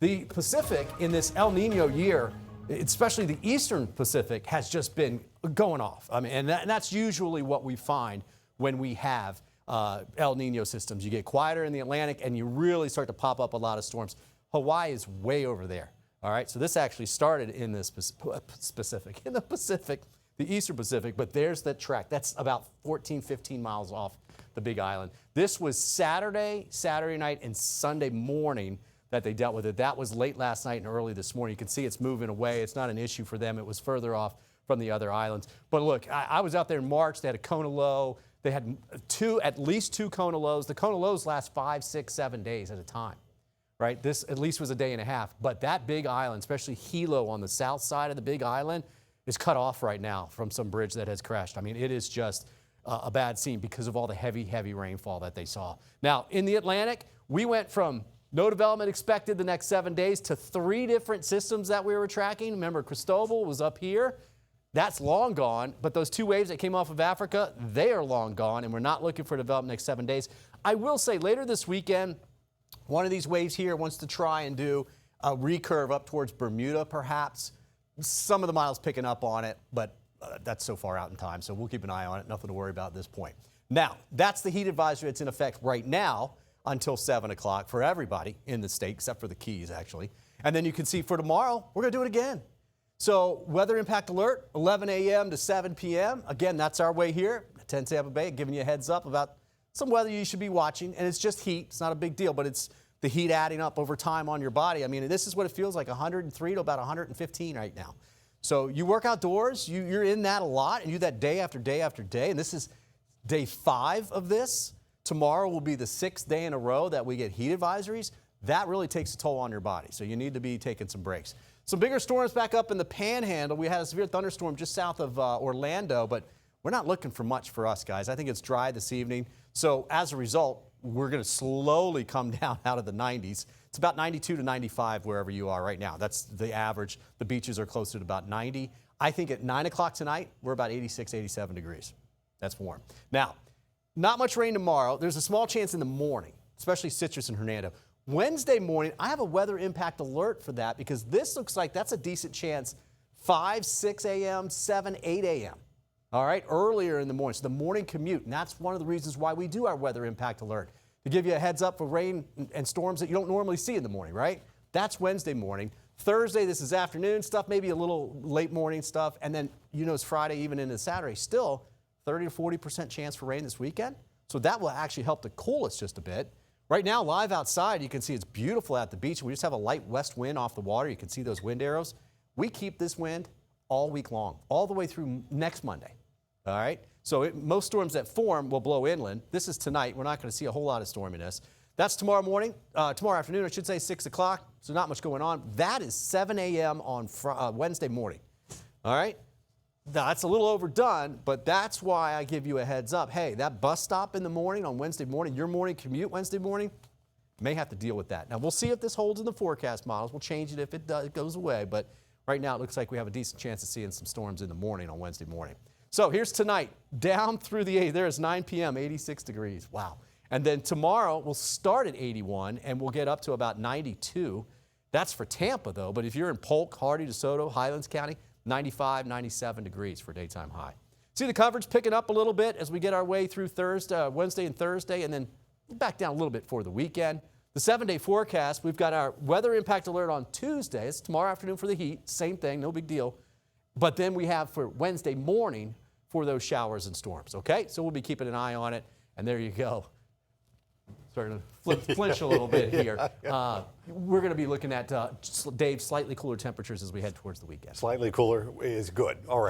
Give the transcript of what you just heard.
The Pacific in this El Nino year, especially the eastern Pacific, has just been going off. I mean, and that's usually what we find when we have El Nino systems. You get quieter in the Atlantic and you really start to pop up a lot of storms. Hawaii is way over there. All right, so this actually started in the Pacific, the eastern Pacific, but there's that track. That's about 14, 15 miles off the Big Island. This was Saturday night, and Sunday morning that they dealt with it. That was late last night and early this morning. You can see it's moving away. It's not an issue for them. It was further off from the other islands. But look, I was out there in March. They had a Kona low. They had at least two Kona lows. The Kona lows last 5, 6, 7 days at a time, right? This at least was a day and a half. But that Big Island, especially Hilo on the south side of the Big Island, is cut off right now from some bridge that has crashed. I mean, it is just a bad scene because of all the heavy, heavy rainfall that they saw. Now, in the Atlantic, we went from no development expected the next 7 days to 3 different systems that we were tracking. Remember, Cristobal was up here. That's long gone, but those 2 waves that came off of Africa, they are long gone, and we're not looking for development next 7 days. I will say later this weekend, one of these waves here wants to try and do a recurve up towards Bermuda, perhaps. Some of the models picking up on it, but that's so far out in time, so we'll keep an eye on it. Nothing to worry about at this point. Now, that's the heat advisory that's in effect right now until 7 o'clock for everybody in the state, except for the Keys, actually. And then you can see for tomorrow, we're going to do it again. So weather impact alert, 11 a.m. to 7 p.m. Again, that's our way here at 10 Tampa Bay, giving you a heads up about some weather you should be watching. And it's just heat. It's not a big deal, but it's the heat adding up over time on your body. I mean, this is what it feels like, 103 to about 115 right now. So you work outdoors, you're in that a lot, and you do that day after day after day. And this is day 5 of this. Tomorrow will be the 6th day in a row that we get heat advisories. That really takes a toll on your body, so you need to be taking some breaks. Some bigger storms back up in the Panhandle. We had a severe thunderstorm just south of Orlando, but we're not looking for much for us, guys. I think it's dry this evening. So as a result, we're going to slowly come down out of the 90s. It's about 92 to 95 wherever you are right now. That's the average. The beaches are closer to about 90. I think at 9 o'clock tonight, we're about 86, 87 degrees. That's warm. Now, not much rain tomorrow. There's a small chance in the morning, especially Citrus and Hernando. Wednesday morning, I have a weather impact alert for that because this looks like that's a decent chance 5, 6 a.m., 7, 8 a.m. All right, earlier in the morning. So the morning commute, and that's one of the reasons why we do our weather impact alert, to give you a heads up for rain and storms that you don't normally see in the morning, right? That's Wednesday morning. Thursday, this is afternoon stuff, maybe a little late morning stuff, and then you know it's Friday even into Saturday. Still 30 to 40% chance for rain this weekend. So that will actually help to cool us just a bit. Right now, live outside, you can see it's beautiful at the beach. We just have a light west wind off the water. You can see those wind arrows. We keep this wind all week long, all the way through next Monday. All right? So most storms that form will blow inland. This is tonight. We're not going to see a whole lot of storminess. That's tomorrow morning, tomorrow afternoon, I should say 6 o'clock. So not much going on. That is 7 a.m. on Wednesday morning. All right? That's a little overdone, but that's why I give you a heads up. Hey, that bus stop in the morning on Wednesday morning, your morning commute Wednesday morning, may have to deal with that. Now, we'll see if this holds in the forecast models. We'll change it if it goes away, but right now it looks like we have a decent chance of seeing some storms in the morning on Wednesday morning. So here's tonight, down through the 8th. There is 9 p.m., 86 degrees. Wow. And then tomorrow we'll start at 81 and we'll get up to about 92. That's for Tampa, though. But if you're in Polk, Hardy, DeSoto, Highlands County, 95, 97 degrees for daytime high. See the coverage picking up a little bit as we get our way through Wednesday and Thursday, and then back down a little bit for the weekend. The 7-day forecast, we've got our weather impact alert on Tuesday. It's tomorrow afternoon for the heat. Same thing, no big deal. But then we have for Wednesday morning for those showers and storms, okay? So we'll be keeping an eye on it, and there you go. Starting to flinch a little bit here. We're going to be looking at, Dave, slightly cooler temperatures as we head towards the weekend. Slightly cooler is good. All right.